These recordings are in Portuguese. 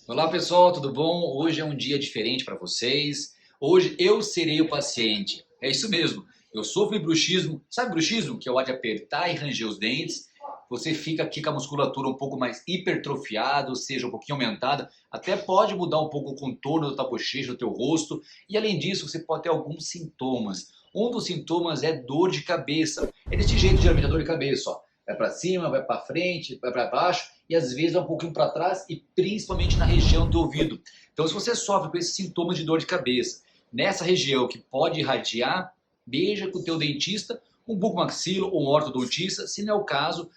Olá pessoal, tudo bom? Hoje é um dia diferente para vocês. Hoje eu serei o paciente. É isso mesmo. Eu sofro de bruxismo. Sabe bruxismo? Que é o ato de apertar e ranger os dentes. Você fica aqui com a musculatura um pouco mais hipertrofiada, ou seja, um pouquinho aumentada. Até pode mudar um pouco o contorno da tua bochecha, do teu rosto. E além disso, você pode ter alguns sintomas. Um dos sintomas é dor de cabeça. É desse jeito, geralmente, a dor de cabeça, ó. Vai para cima, vai para frente, vai para baixo e às vezes vai um pouquinho para trás e principalmente na região do ouvido. Então, se você sofre com esses sintomas de dor de cabeça, nessa região que pode irradiar, veja com o teu dentista, um bucomaxilo ou um ortodontista, se não é o caso,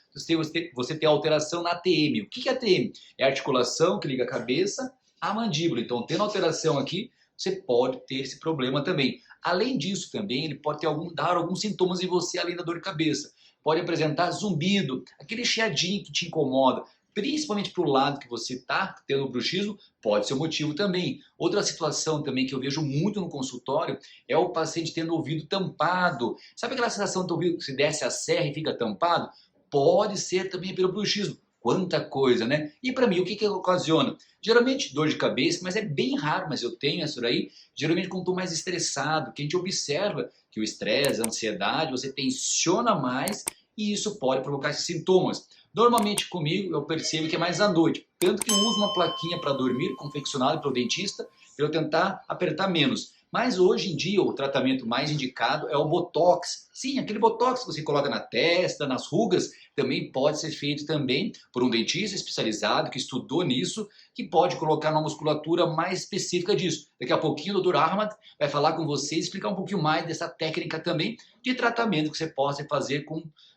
você tem alteração na ATM. O que é ATM? É a articulação que liga a cabeça à mandíbula. Então, tendo alteração aqui, você pode ter esse problema também. Além disso, também, ele pode dar alguns sintomas em você além da dor de cabeça. Pode apresentar zumbido, aquele chiadinho que te incomoda, principalmente para o lado que você está tendo o bruxismo, pode ser o motivo também. Outra situação também que eu vejo muito no consultório é o paciente tendo o ouvido tampado. Sabe aquela sensação do ouvido que se desce a serra e fica tampado? Pode ser também pelo bruxismo. Quanta coisa, né? E para mim, o que ocasiona? Geralmente dor de cabeça, mas é bem raro, mas eu tenho isso daí. Geralmente quando estou mais estressado, que a gente observa que o estresse, a ansiedade, você tensiona mais e isso pode provocar esses sintomas. Normalmente comigo eu percebo que é mais à noite, tanto que eu uso uma plaquinha para dormir, confeccionada pelo dentista, para eu tentar apertar menos. Mas hoje em dia o tratamento mais indicado é o Botox. Sim, aquele Botox que você coloca na testa, nas rugas, também pode ser feito também por um dentista especializado que estudou nisso, que pode colocar uma musculatura mais específica disso. Daqui a pouquinho o Dr. Ahmad vai falar com você e explicar um pouquinho mais dessa técnica também de tratamento que você possa fazer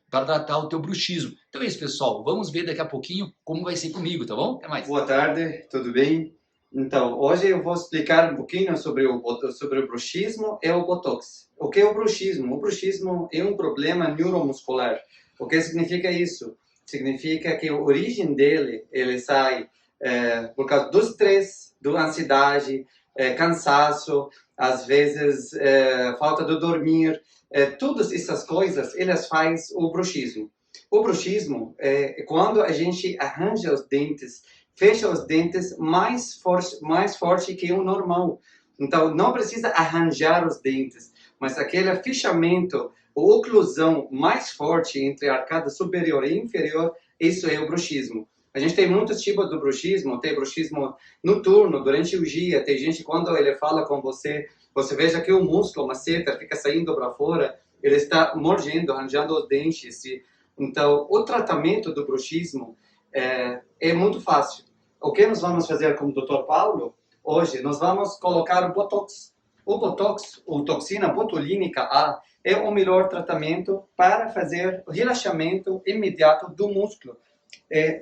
para tratar o teu bruxismo. Então é isso, pessoal. Vamos ver daqui a pouquinho como vai ser comigo, tá bom? Até mais. Boa tarde, tudo bem? Então, hoje eu vou explicar um pouquinho sobre o bruxismo e o Botox. O que é o bruxismo? O bruxismo é um problema neuromuscular. O que significa isso? Significa que a origem dele, ele sai por causa do estresse, da ansiedade, cansaço, às vezes falta de dormir. Todas essas coisas, elas fazem o bruxismo. O bruxismo é quando a gente arranja os dentes, fecha os dentes mais forte que o normal. Então, não precisa arranjar os dentes, mas aquele fechamento ou oclusão mais forte entre a arcada superior e inferior, isso é o bruxismo. A gente tem muitos tipos de bruxismo, tem bruxismo noturno, durante o dia, tem gente quando ele fala com você, você veja que o músculo, uma seta, fica saindo para fora, ele está mordendo, arranjando os dentes. Então, o tratamento do bruxismo é muito fácil. O que nós vamos fazer com o Dr. Paulo? Hoje, nós vamos colocar o Botox. O Botox, ou toxina botulínica A, é o melhor tratamento para fazer o relaxamento imediato do músculo.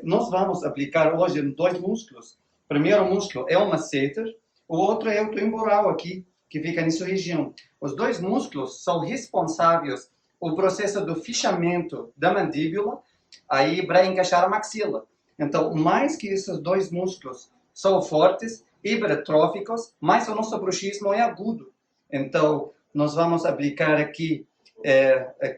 Nós vamos aplicar hoje dois músculos. O primeiro músculo é o masseter, o outro é o temporal aqui, que fica nessa região. Os dois músculos são responsáveis o processo do fechamento da mandíbula aí para encaixar a maxila. Então, mais que esses dois músculos são fortes, hipertróficos, mais o nosso bruxismo é agudo. Então, nós vamos aplicar aqui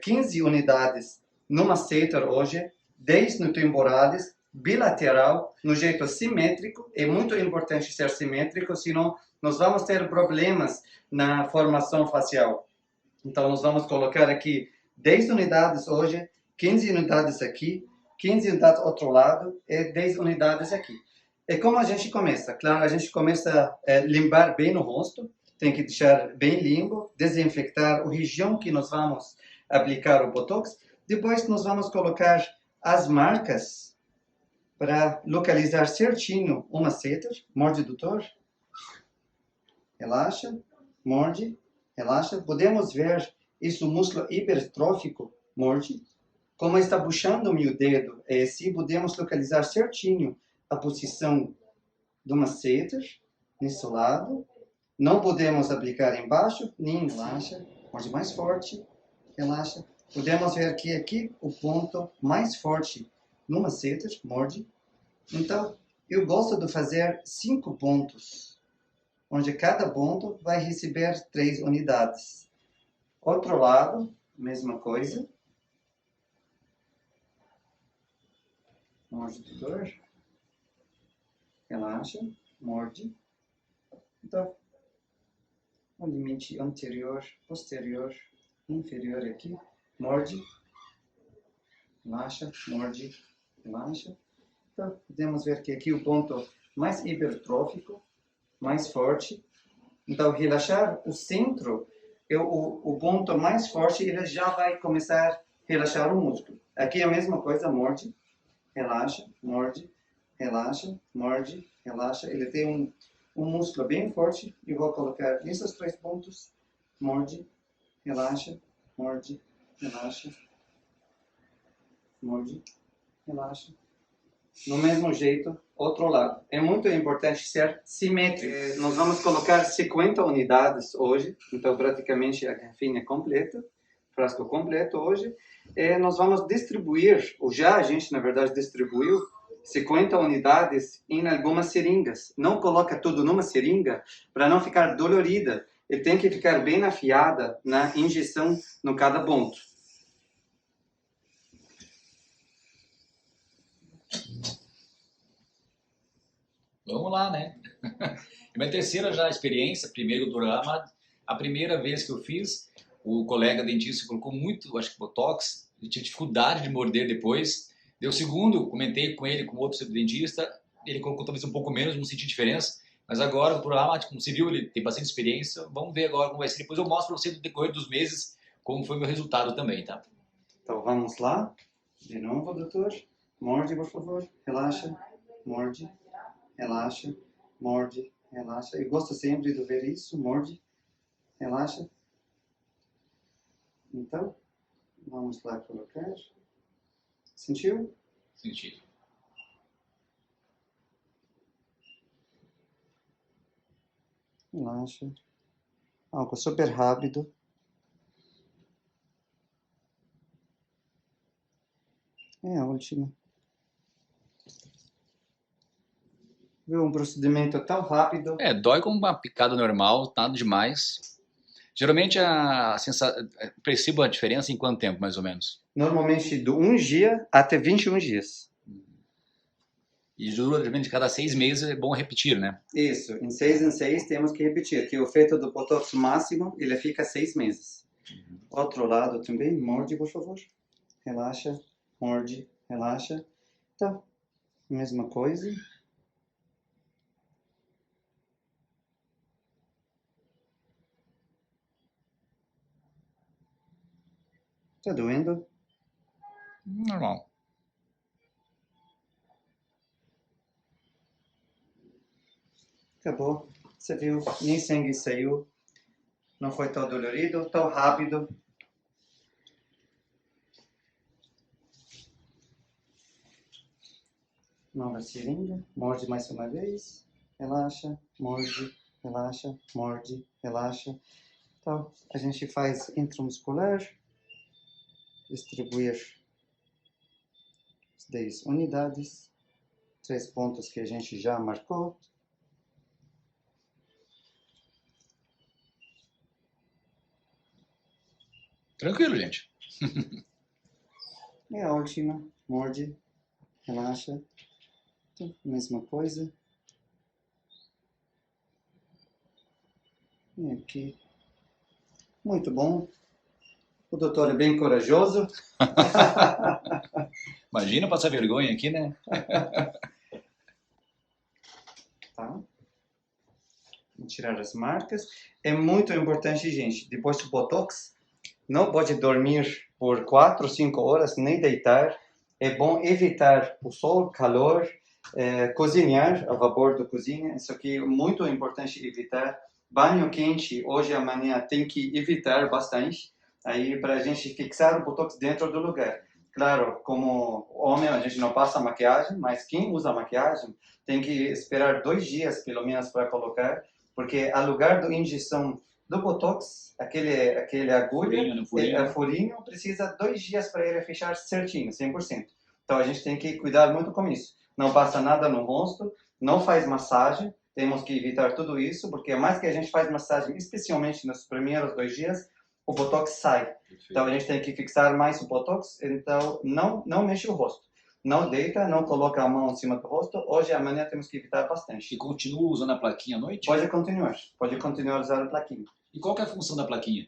15 unidades no masseter hoje, 10 no temporalis, bilateral, no jeito simétrico. É muito importante ser simétrico, senão nós vamos ter problemas na formação facial. Então, nós vamos colocar aqui 10 unidades hoje, 15 unidades aqui, 15 unidades do outro lado e 10 unidades aqui. E como a gente começa? Claro, a gente começa a limpar bem o rosto, tem que deixar bem limpo, desinfectar a região que nós vamos aplicar o Botox. Depois nós vamos colocar as marcas para localizar certinho o masseter. Morde, doutor. Relaxa, morde, relaxa. Podemos ver isso, músculo hipertrófico, morde. Como está puxando o meu dedo, assim podemos localizar certinho a posição do masseter, nesse lado. Não podemos aplicar embaixo, nem relaxa. Morde mais forte, relaxa. Podemos ver que aqui o ponto mais forte no masseter, morde. Então, eu gosto de fazer 5 pontos, onde cada ponto vai receber 3 unidades. Outro lado, mesma coisa. Morde, doutor. relaxa, morde. Então, o limite anterior, posterior, inferior aqui, morde, relaxa, morde, relaxa. Então, podemos ver que aqui o ponto mais hipertrófico, mais forte. Então, relaxar o centro, o ponto mais forte, ele já vai começar a relaxar o músculo. Aqui é a mesma coisa, morde, relaxa, morde, relaxa, morde, relaxa. Ele tem um músculo bem forte e vou colocar nesses 3 pontos, morde, relaxa, morde, relaxa, morde, relaxa. No mesmo jeito, outro lado. É muito importante ser simétrico. Nós vamos colocar 50 unidades hoje, então praticamente a garrafinha é completa, frasco completo hoje. Nós vamos distribuir, ou já a gente na verdade distribuiu, 50 unidades em algumas seringas. Não coloca tudo numa seringa para não ficar dolorida. Ele tem que ficar bem afiada na injeção no cada ponto. Vamos lá, né? É minha terceira já experiência, primeiro do programa. A primeira vez que eu fiz, o colega dentista colocou muito, acho que botox, eu tive dificuldade de morder depois. Deu o segundo, comentei com ele, com outro dentista, ele colocou talvez um pouco menos, não senti diferença. Mas agora o programa, como você viu, ele tem bastante experiência. Vamos ver agora como vai ser. Depois eu mostro para você no decorrer dos meses como foi o meu resultado também, tá? Então vamos lá. De novo, doutor. Morde, por favor. Relaxa. Morde. Relaxa. Morde. Relaxa. Eu gosto sempre de ver isso. Morde. Relaxa. Então, vamos lá colocar. Sentiu? Senti. Relaxa. Algo super rápido. É a última. Viu um procedimento tão rápido. Dói como uma picada normal, nada demais. Geralmente percebo a diferença em quanto tempo, mais ou menos? Normalmente de 1 dia até 21 dias. E geralmente cada 6 meses é bom repetir, né? Isso, em 6 temos que repetir, que o efeito do Botox máximo, ele fica 6 meses. Outro lado também, morde, por favor. Relaxa, morde, relaxa. Tá, mesma coisa. Tá doendo? Normal. Acabou. Você viu? Nem sangue saiu. Não foi tão dolorido, tão rápido. Nova seringa. Morde mais uma vez. Relaxa, morde, relaxa, morde, relaxa. Então, a gente faz intramuscular. Distribuir 10 unidades. 3 pontos que a gente já marcou. Tranquilo, gente. E a última, morde, relaxa. Então, mesma coisa. E aqui. Muito bom. O doutor é bem corajoso. Imagina passar vergonha aqui, né? Tá. Vou tirar as marcas. É muito importante, gente, depois do Botox, não pode dormir por 4 ou 5 horas, nem deitar. É bom evitar o sol, calor, cozinhar a vapor da cozinha. Isso aqui é muito importante evitar. Banho quente, hoje e amanhã, tem que evitar bastante. Aí, para a gente fixar o Botox dentro do lugar. Claro, como homem, a gente não passa maquiagem, mas quem usa maquiagem tem que esperar 2 dias, pelo menos, para colocar, porque a lugar da injeção do Botox, aquele agulha, furinho, precisa 2 dias para ele fechar certinho, 100%. Então, a gente tem que cuidar muito com isso. Não passa nada no rosto, não faz massagem, temos que evitar tudo isso, porque mais que a gente faz massagem, especialmente nos primeiros 2 dias, o Botox sai. Perfeito. Então a gente tem que fixar mais o Botox, então não mexe o rosto. não deita, não coloca a mão em cima do rosto. Hoje e amanhã temos que evitar bastante. E continua usando a plaquinha à noite? Pode continuar usando a plaquinha. E qual que é a função da plaquinha?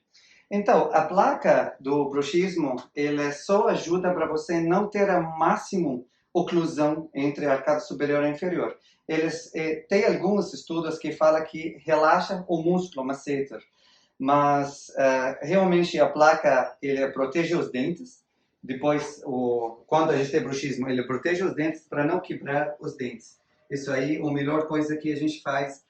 Então, a placa do bruxismo, ele só ajuda para você não ter a máximo oclusão entre a arcada superior e inferior. Tem alguns estudos que falam que relaxa o músculo masseter, mas realmente a placa ele protege os dentes. Depois, quando a gente tem bruxismo, ele protege os dentes para não quebrar os dentes. Isso aí é a melhor coisa que a gente faz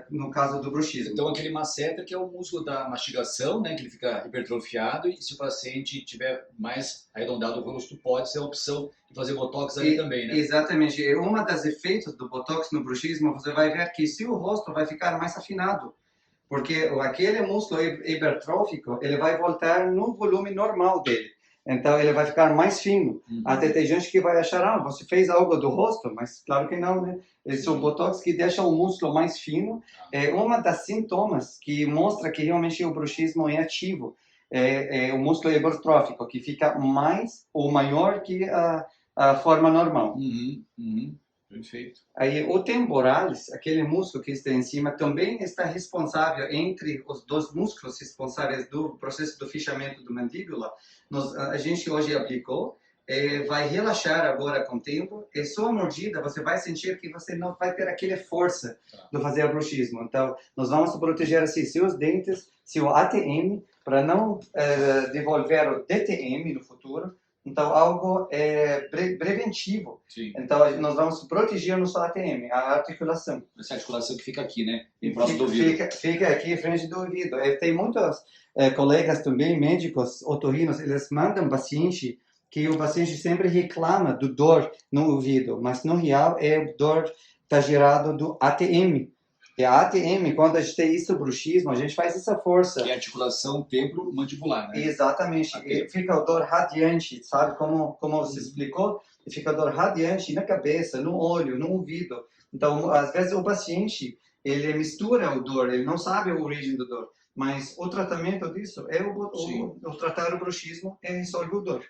no caso do bruxismo. Então, aquele masseter que é o músculo da mastigação, né, que ele fica hipertrofiado, e se o paciente tiver mais arredondado o rosto, pode ser a opção de fazer botox ali também, né? Exatamente. E uma das efeitos do botox no bruxismo, você vai ver que se o rosto vai ficar mais afinado, porque aquele músculo hipertrófico, ele vai voltar no volume normal dele. Então, ele vai ficar mais fino. Até tem gente que vai achar, você fez algo do rosto, mas claro que não, né? Esse é o botox que deixa o músculo mais fino. É uma das sintomas que mostra que realmente o bruxismo é ativo. É o músculo hipertrófico, que fica mais ou maior que a forma normal. Perfeito. Aí o temporalis, aquele músculo que está em cima, também está responsável, entre os dois músculos responsáveis do processo do fichamento da mandíbula. A gente hoje aplicou, vai relaxar agora com o tempo, e só a mordida você vai sentir que você não vai ter aquela força de fazer o bruxismo. Então, nós vamos proteger assim, seus dentes, seu ATM, para não devolver o DTM no futuro. Então, algo preventivo. Sim. Então, nós vamos proteger o nosso ATM, a articulação. Essa articulação que fica aqui, né? Em próximo do ouvido. Fica aqui em frente do ouvido. Tem muitos colegas também, médicos, otorrinos, eles mandam paciente que o paciente sempre reclama do dor no ouvido, mas no real é dor está gerado do ATM. E a ATM, quando a gente tem isso, bruxismo, a gente faz essa força. Que é a articulação temporo-mandibular, né? Exatamente. E fica o dor radiante, sabe? Como você explicou, fica dor radiante na cabeça, no olho, no ouvido. Então, às vezes, o paciente, ele mistura o dor, ele não sabe a origem do dor. Mas o tratamento disso é o tratar o bruxismo e resolve o dor.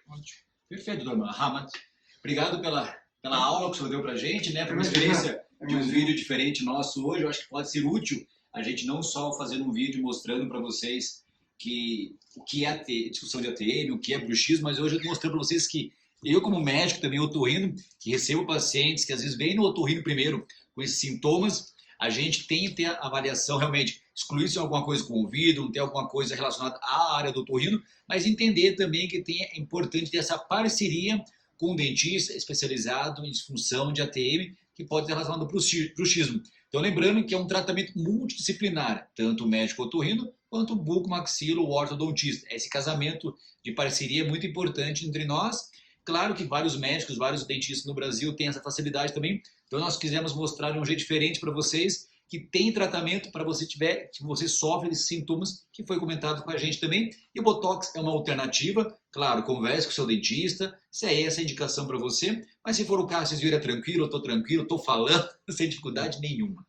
Perfeito, doutor Hamad. Obrigado pela aula que o senhor deu pra gente, né? Por uma experiência de um vídeo diferente nosso hoje. Eu acho que pode ser útil a gente não só fazendo um vídeo mostrando para vocês o que é discussão de ATM, o que é bruxismo, mas hoje eu estou mostrando para vocês que eu, como médico, também otorrino, que recebo pacientes que às vezes vêm no otorrino primeiro com esses sintomas, a gente tem que ter a avaliação realmente, excluir se é alguma coisa com o ouvido, não ter alguma coisa relacionada à área do otorrino, mas entender também que é importante ter essa parceria com um dentista especializado em disfunção de ATM, que pode ter relacionado ao bruxismo. Então, lembrando que é um tratamento multidisciplinar, tanto o médico otorrino quanto o buco-maxilo ou ortodontista. Esse casamento de parceria é muito importante entre nós. Claro que vários médicos, vários dentistas no Brasil têm essa facilidade também. Então, nós quisemos mostrar de um jeito diferente para vocês que tem tratamento para você se você sofre desses sintomas, que foi comentado com a gente também. E o Botox é uma alternativa. Claro, converse com o seu dentista, se é essa a indicação para você. Mas se for o caso, vocês viram tranquilo, eu estou tranquilo, estou falando, sem dificuldade nenhuma.